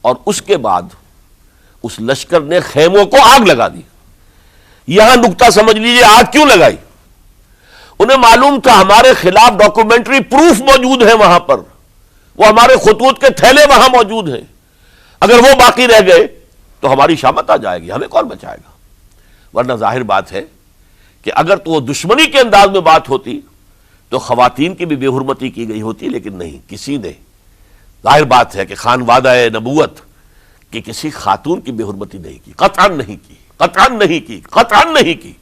اور اس کے بعد اس لشکر نے خیموں کو آگ لگا دی. یہاں نقطہ سمجھ لیجئے آگ کیوں لگائی. انہیں معلوم تھا ہمارے خلاف ڈاکومنٹری پروف موجود ہیں وہاں پر, وہ ہمارے خطوط کے تھیلے وہاں موجود ہیں, اگر وہ باقی رہ گئے تو ہماری شامت آ جائے گی, ہمیں کون بچائے گا. ورنہ ظاہر بات ہے کہ اگر تو وہ دشمنی کے انداز میں بات ہوتی تو خواتین کی بھی بے حرمتی کی گئی ہوتی, لیکن نہیں, کسی نے, ظاہر بات ہے کہ خانوادہ نبوت کہ کسی خاتون کی بے حرمتی نہیں کی, قطعاً نہیں کی, قطعاً نہیں کی, قطعاً نہیں کی.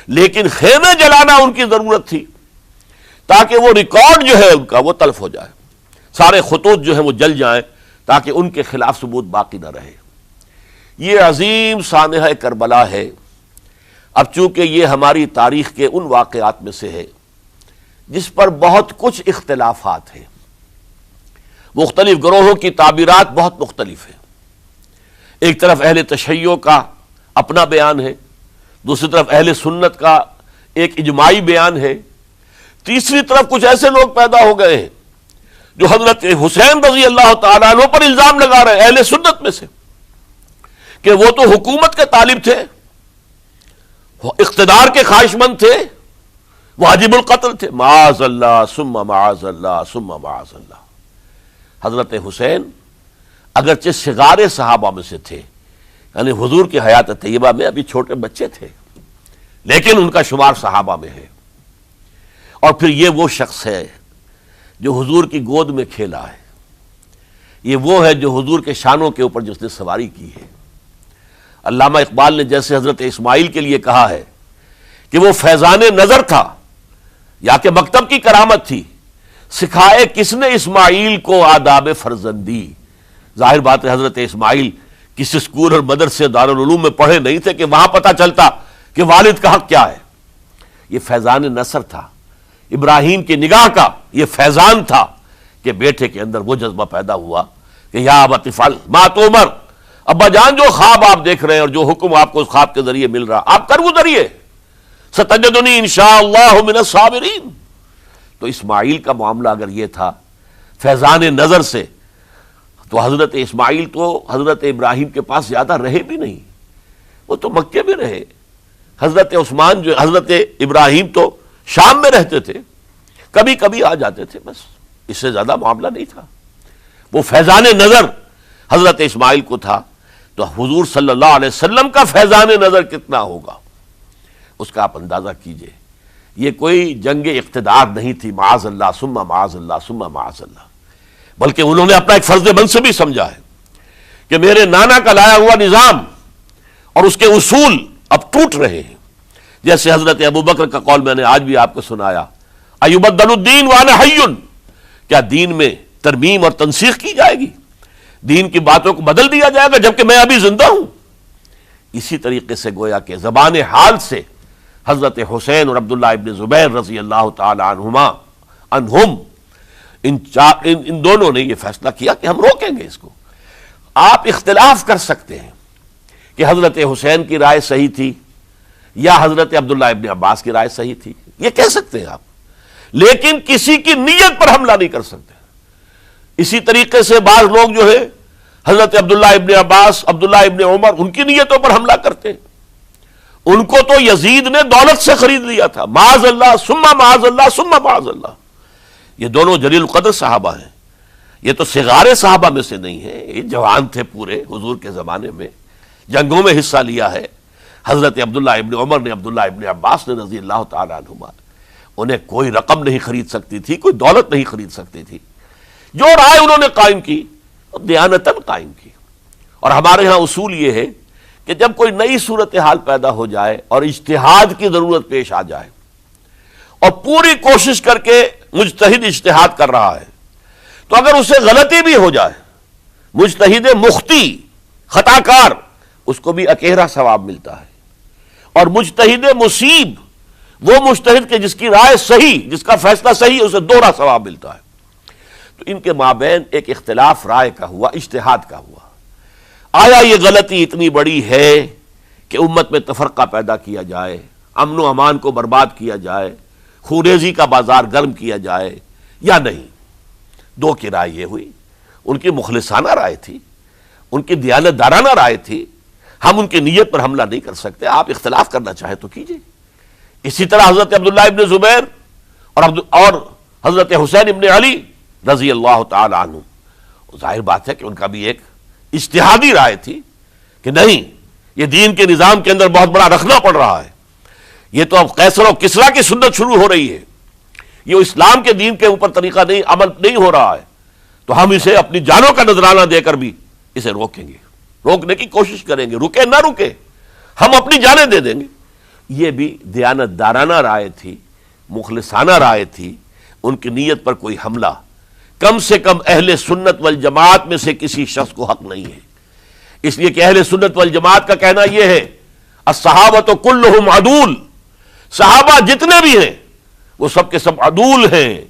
لیکن خیمے جلانا ان کی ضرورت تھی تاکہ وہ ریکارڈ جو ہے ان کا وہ تلف ہو جائے, سارے خطوط جو ہیں وہ جل جائیں تاکہ ان کے خلاف ثبوت باقی نہ رہے. یہ عظیم سانحہ کربلا ہے. اب چونکہ یہ ہماری تاریخ کے ان واقعات میں سے ہے جس پر بہت کچھ اختلافات ہیں, مختلف گروہوں کی تعبیرات بہت مختلف ہیں. ایک طرف اہل تشیع کا اپنا بیان ہے, دوسری طرف اہل سنت کا ایک اجماعی بیان ہے, تیسری طرف کچھ ایسے لوگ پیدا ہو گئے ہیں جو حضرت حسین رضی اللہ تعالیٰ عنہ پر الزام لگا رہے ہیں اہل سنت میں سے کہ وہ تو حکومت کے طالب تھے, اقتدار کے خواہش مند تھے, واجب القتل تھے. معاذ اللہ ثم معاذ اللہ ثم معاذ اللہ. حضرت حسین اگرچہ صغار صحابہ میں سے تھے, یعنی حضور کی حیات طیبہ میں ابھی چھوٹے بچے تھے, لیکن ان کا شمار صحابہ میں ہے. اور پھر یہ وہ شخص ہے جو حضور کی گود میں کھیلا ہے, یہ وہ ہے جو حضور کے شانوں کے اوپر جس نے سواری کی ہے. علامہ اقبال نے جیسے حضرت اسماعیل کے لیے کہا ہے کہ وہ فیضان نظر تھا یا کہ مکتب کی کرامت تھی, سکھائے کس نے اسماعیل کو آداب فرزندی. ظاہر بات ہے حضرت اسماعیل کسی اسکول اور مدرسے دارالعلوم میں پڑھے نہیں تھے کہ وہاں پتہ چلتا کہ والد کا حق کیا ہے. یہ فیضان نصر تھا, ابراہیم کی نگاہ کا یہ فیضان تھا کہ بیٹے کے اندر وہ جذبہ پیدا ہوا کہ یا ابت افعل ما تؤمر, ابا جان جو خواب آپ دیکھ رہے ہیں اور جو حکم آپ کو اس خواب کے ذریعے مل رہا آپ کر گزریے, ستجدنی انشاءاللہ من الصابرین. تو اسماعیل کا معاملہ اگر یہ تھا فیضان نظر سے, تو حضرت اسماعیل تو حضرت ابراہیم کے پاس زیادہ رہے بھی نہیں, وہ تو مکے میں رہے. حضرت عثمان جو حضرت ابراہیم تو شام میں رہتے تھے, کبھی کبھی آ جاتے تھے, بس اس سے زیادہ معاملہ نہیں تھا. وہ فیضان نظر حضرت اسماعیل کو تھا, تو حضور صلی اللہ علیہ وسلم کا فیضان نظر کتنا ہوگا اس کا آپ اندازہ کیجئے. یہ کوئی جنگ اقتدار نہیں تھی, معاذ اللہ ثم معاذ اللہ ثم معاذ اللہ, بلکہ انہوں نے اپنا ایک فرض منصبی سمجھا ہے کہ میرے نانا کا لایا ہوا نظام اور اس کے اصول اب ٹوٹ رہے ہیں. جیسے حضرت ابو بکر کا قول میں نے آج بھی آپ کو سنایا, ایبدل الدین وانا حی, کیا دین میں ترمیم اور تنسیخ کی جائے گی, دین کی باتوں کو بدل دیا جائے گا جبکہ میں ابھی زندہ ہوں. اسی طریقے سے گویا کہ زبان حال سے حضرت حسین اور عبداللہ ابن زبیر رضی اللہ تعالی عنہم ان دونوں نے یہ فیصلہ کیا کہ ہم روکیں گے اس کو. آپ اختلاف کر سکتے ہیں کہ حضرت حسین کی رائے صحیح تھی یا حضرت عبداللہ ابن عباس کی رائے صحیح تھی, یہ کہہ سکتے ہیں آپ, لیکن کسی کی نیت پر حملہ نہیں کر سکتے. اسی طریقے سے بعض لوگ جو ہے حضرت عبداللہ ابن عباس, عبداللہ ابن عمر, ان کی نیتوں پر حملہ کرتے ہیں. ان کو تو یزید نے دولت سے خرید لیا تھا, معاذ اللہ ثم معاذ اللہ ثم معاذ اللہ. یہ دونوں جلیل القدر صحابہ ہیں, یہ تو صغار صحابہ میں سے نہیں ہیں, یہ جوان تھے پورے حضور کے زمانے میں, جنگوں میں حصہ لیا ہے. حضرت عبداللہ ابن عمر نے, عبداللہ ابن عباس نے رضی اللہ تعالیٰ عنہما, انہیں کوئی رقم نہیں خرید سکتی تھی, کوئی دولت نہیں خرید سکتی تھی. جو رائے انہوں نے قائم کی دیانتاً قائم کی. اور ہمارے ہاں اصول یہ ہے کہ جب کوئی نئی صورتحال پیدا ہو جائے اور اجتہاد کی ضرورت پیش آ جائے اور پوری کوشش کر کے مجتہد اجتہاد کر رہا ہے, تو اگر اسے غلطی بھی ہو جائے, مجتہد مخطی خطا کار, اس کو بھی اکیرا ثواب ملتا ہے. اور مجتہد مصیب وہ مجتہد کے جس کی رائے صحیح, جس کا فیصلہ صحیح, اسے دوہرا ثواب ملتا ہے. تو ان کے مابین ایک اختلاف رائے کا ہوا, اجتہاد کا ہوا. آیا یہ غلطی اتنی بڑی ہے کہ امت میں تفرقہ پیدا کیا جائے, امن و امان کو برباد کیا جائے, خوریزی کا بازار گرم کیا جائے, یا نہیں؟ دو کی رائے یہ ہوئی, ان کی مخلصانہ رائے تھی. ان کی دیانت دارانہ رائے تھی، ہم ان کی نیت پر حملہ نہیں کر سکتے، آپ اختلاف کرنا چاہیں تو کیجیے۔ اسی طرح حضرت عبداللہ ابن زبیر اور حضرت حسین ابن علی رضی اللہ تعالی عنہ، ظاہر بات ہے کہ ان کا بھی ایک اجتہادی رائے تھی کہ نہیں، یہ دین کے نظام کے اندر بہت بڑا رکھنا پڑ رہا ہے، یہ تو اب قیصر و کسریٰ کی سنت شروع ہو رہی ہے، یہ اسلام کے دین کے اوپر طریقہ نہیں، عمل نہیں ہو رہا ہے، تو ہم اسے اپنی جانوں کا نذرانہ دے کر بھی اسے روکیں گے، روکنے کی کوشش کریں گے، رکے نہ رکے ہم اپنی جانیں دے دیں گے۔ یہ بھی دیانت دارانہ رائے تھی، مخلصانہ رائے تھی، ان کی نیت پر کوئی حملہ کم سے کم اہل سنت والجماعت میں سے کسی شخص کو حق نہیں ہے، اس لیے کہ اہل سنت والجماعت کا کہنا یہ ہے الصحابۃ کلہم عدول، صحابہ جتنے بھی ہیں وہ سب کے سب عدول ہیں،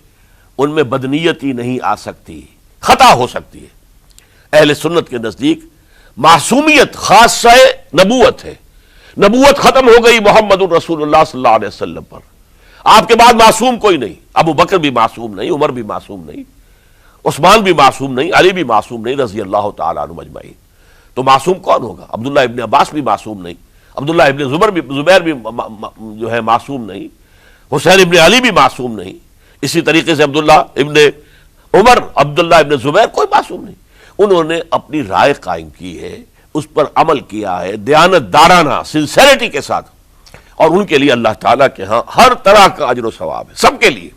ان میں بدنیتی نہیں آ سکتی، خطا ہو سکتی ہے۔ اہل سنت کے نزدیک معصومیت خاصہ نبوت ہے، نبوت ختم ہو گئی محمد الرسول اللہ صلی اللہ علیہ وسلم پر، آپ کے بعد معصوم کوئی نہیں، ابو بکر بھی معصوم نہیں، عمر بھی معصوم نہیں، عثمان بھی معصوم نہیں، علی بھی معصوم نہیں رضی اللہ تعالیٰ عنہ اجمعین، تو معصوم کون ہوگا؟ عبداللہ ابن عباس بھی معصوم نہیں، عبداللہ ابن زبیر بھی جو ہے معصوم نہیں، حسین ابن علی بھی معصوم نہیں، اسی طریقے سے عبداللہ ابن عمر، عبداللہ ابن زبیر، کوئی معصوم نہیں۔ انہوں نے اپنی رائے قائم کی ہے، اس پر عمل کیا ہے دیانت دارانہ سنسیریٹی کے ساتھ، اور ان کے لیے اللہ تعالیٰ کے ہاں ہر طرح کا اجر و ثواب ہے، سب کے لیے۔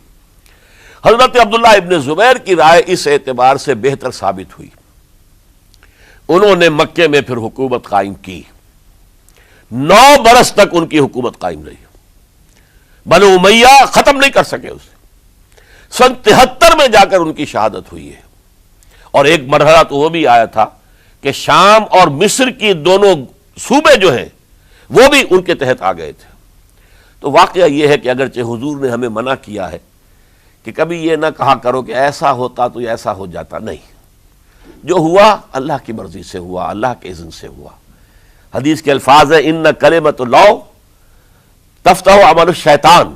حضرت عبداللہ ابن زبیر کی رائے اس اعتبار سے بہتر ثابت ہوئی، انہوں نے مکے میں پھر حکومت قائم کی، 9 برس تک ان کی حکومت قائم رہی، بنو امیہ ختم نہیں کر سکے اسے، سن 73 میں جا کر ان کی شہادت ہوئی ہے، اور ایک مرحلہ تو وہ بھی آیا تھا کہ شام اور مصر کی دونوں صوبے جو ہیں وہ بھی ان کے تحت آ گئے تھے۔ تو واقعہ یہ ہے کہ اگرچہ حضور نے ہمیں منع کیا ہے کہ کبھی یہ نہ کہا کرو کہ ایسا ہوتا تو ایسا ہو جاتا، نہیں، جو ہوا اللہ کی مرضی سے ہوا، اللہ کے اذن سے ہوا۔ حدیث کے الفاظ ہیں ان کلمۃ اللہ تفتح عمل الشیطان،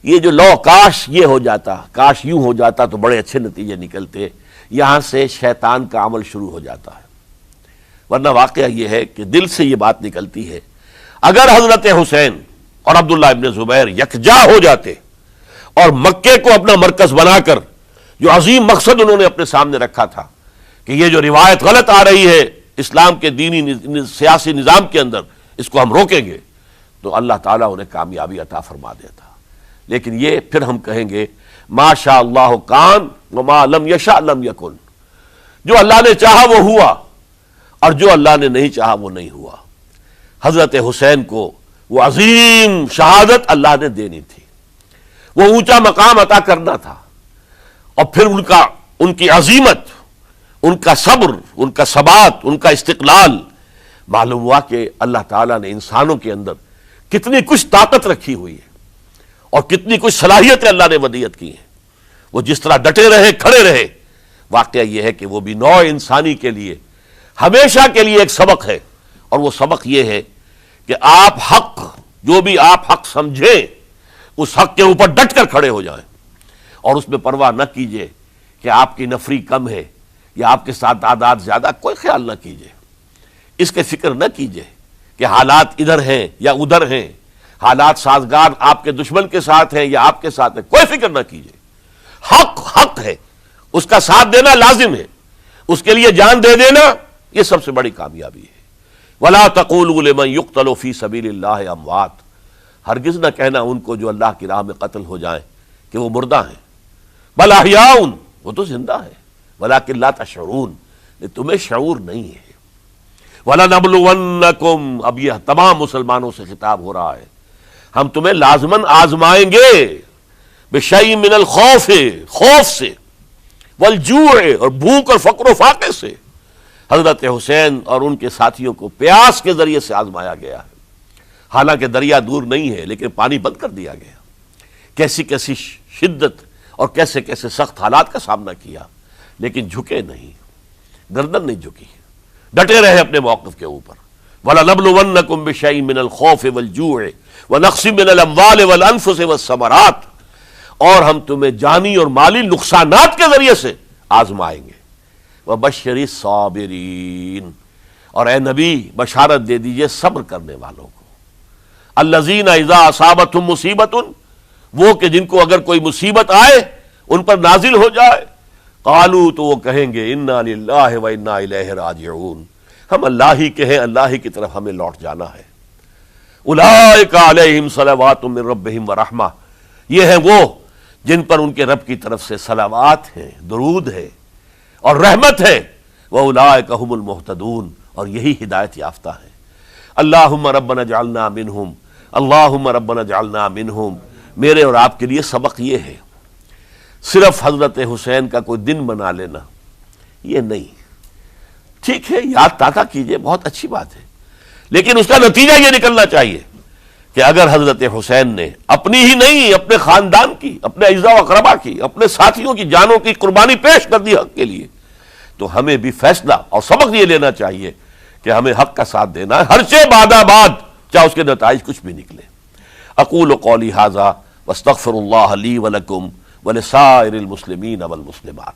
یہ جو لو کاش یہ ہو جاتا، کاش یوں ہو جاتا تو بڑے اچھے نتیجے نکلتے، یہاں سے شیطان کا عمل شروع ہو جاتا ہے۔ ورنہ واقعہ یہ ہے کہ دل سے یہ بات نکلتی ہے، اگر حضرت حسین اور عبداللہ ابن زبیر یکجا ہو جاتے اور مکے کو اپنا مرکز بنا کر جو عظیم مقصد انہوں نے اپنے سامنے رکھا تھا کہ یہ جو روایت غلط آ رہی ہے اسلام کے دینی سیاسی نظام کے اندر، اس کو ہم روکیں گے، تو اللہ تعالیٰ انہیں کامیابی عطا فرما دیتا۔ لیکن یہ پھر ہم کہیں گے ما شاء اللہ کان وما لم یشاء لم یکن، جو اللہ نے چاہا وہ ہوا، اور جو اللہ نے نہیں چاہا وہ نہیں ہوا۔ حضرت حسین کو وہ عظیم شہادت اللہ نے دینی تھی، وہ اونچا مقام عطا کرنا تھا، اور پھر ان کی عظیمت، ان کا صبر، ان کا ثبات، ان کا استقلال، معلوم ہوا کہ اللہ تعالیٰ نے انسانوں کے اندر کتنی کچھ طاقت رکھی ہوئی ہے اور کتنی کچھ صلاحیتیں اللہ نے ودیعت کی ہیں، وہ جس طرح ڈٹے رہے، کھڑے رہے۔ واقعہ یہ ہے کہ وہ بھی نوع انسانی کے لیے ہمیشہ کے لیے ایک سبق ہے، اور وہ سبق یہ ہے کہ آپ حق، جو بھی آپ حق سمجھیں اس حق کے اوپر ڈٹ کر کھڑے ہو جائیں، اور اس میں پرواہ نہ کیجئے کہ آپ کی نفری کم ہے یا آپ کے ساتھ تعداد زیادہ، کوئی خیال نہ کیجئے، اس کے فکر نہ کیجئے کہ حالات ادھر ہیں یا ادھر ہیں، حالات سازگار آپ کے دشمن کے ساتھ ہیں یا آپ کے ساتھ ہیں، کوئی فکر نہ کیجئے۔ حق حق ہے، اس کا ساتھ دینا لازم ہے، اس کے لیے جان دے دینا یہ سب سے بڑی کامیابی ہے۔ وَلَا تَقُولُوا لِمَن يُقْتَلُ فِي سَبِيلِ اللَّهِ اموات، ہرگز نہ کہنا ان کو جو اللہ کی راہ میں قتل ہو جائیں کہ وہ مردہ ہیں، بل احیاء، وہ تو زندہ ہے، ولیکن لا تشعرون، تمہیں شعور نہیں ہے۔ وَلَنَبْلُوَنَّكُمْ، اب یہ تمام مسلمانوں سے خطاب ہو رہا ہے، ہم تمہیں لازماً آزمائیں گے، بِشَيْءٍ مِّنَ الْخَوْفِ، خوف سے، والجوع، اور بھوک اور فقر و فاقے سے۔ حضرت حسین اور ان کے ساتھیوں کو پیاس کے ذریعے سے آزمایا گیا ہے، حالانکہ دریا دور نہیں ہے لیکن پانی بند کر دیا گیا، کیسی کیسی شدت اور کیسے کیسے سخت حالات کا سامنا کیا، لیکن جھکے نہیں، گردن نہیں جھکی، ڈٹے رہے اپنے موقف کے اوپر۔ وَلَنَبْلُوَنَّكُمْ بِشَيْءٍ مِّنَ الْخَوْفِ وَالْجُوعِ وَنَقْصٍ مِّنَ الْأَمْوَالِ وَالْأَنفُسِ وَالثَّمَرَاتِ، اور ہم تمہیں جانی اور مالی نقصانات کے ذریعے سے آزمائیں گے۔ وبشر الصابرین، اور اے نبی بشارت دے دیجئے صبر کرنے والوں کو، الذین اذا اصابتهم مصیبت، وہ کہ جن کو اگر کوئی مصیبت آئے ان پر نازل ہو جائے، قالوا تو وہ کہیں گے انا للہ و انا الیہ راجعون، ہم اللہ ہی کے ہیں، اللہ ہی کی طرف ہمیں لوٹ جانا ہے۔ اولئک علیہم صلوات من ربہم ورحمہ، یہ ہیں وہ جن پر ان کے رب کی طرف سے صلوات ہیں، درود ہے اور رحمت ہے، واولئک هم المہتدون، اور یہی ہدایت یافتہ ہیں۔ اللہم ربنا اجعلنا منہم، اللہم ربنا اجعلنا منہم، میرے اور آپ کے لیے سبق یہ ہے، صرف حضرت حسین کا کوئی دن منا لینا یہ نہیں، ٹھیک ہے یاد تازہ کیجئے، بہت اچھی بات ہے، لیکن اس کا نتیجہ یہ نکلنا چاہیے کہ اگر حضرت حسین نے اپنی ہی نہیں، اپنے خاندان کی، اپنے اعزاء و اقربا کی، اپنے ساتھیوں کی جانوں کی قربانی پیش کر دی حق کے لیے، تو ہمیں بھی فیصلہ اور سبق یہ لینا چاہیے کہ ہمیں حق کا ساتھ دینا ہے، ہر سے بعد چاہے اس کے نتائج کچھ بھی نکلے۔ اقول قولی ھذا واستغفر اللہ لی ولکم ولسائر المسلمین والمسلمات۔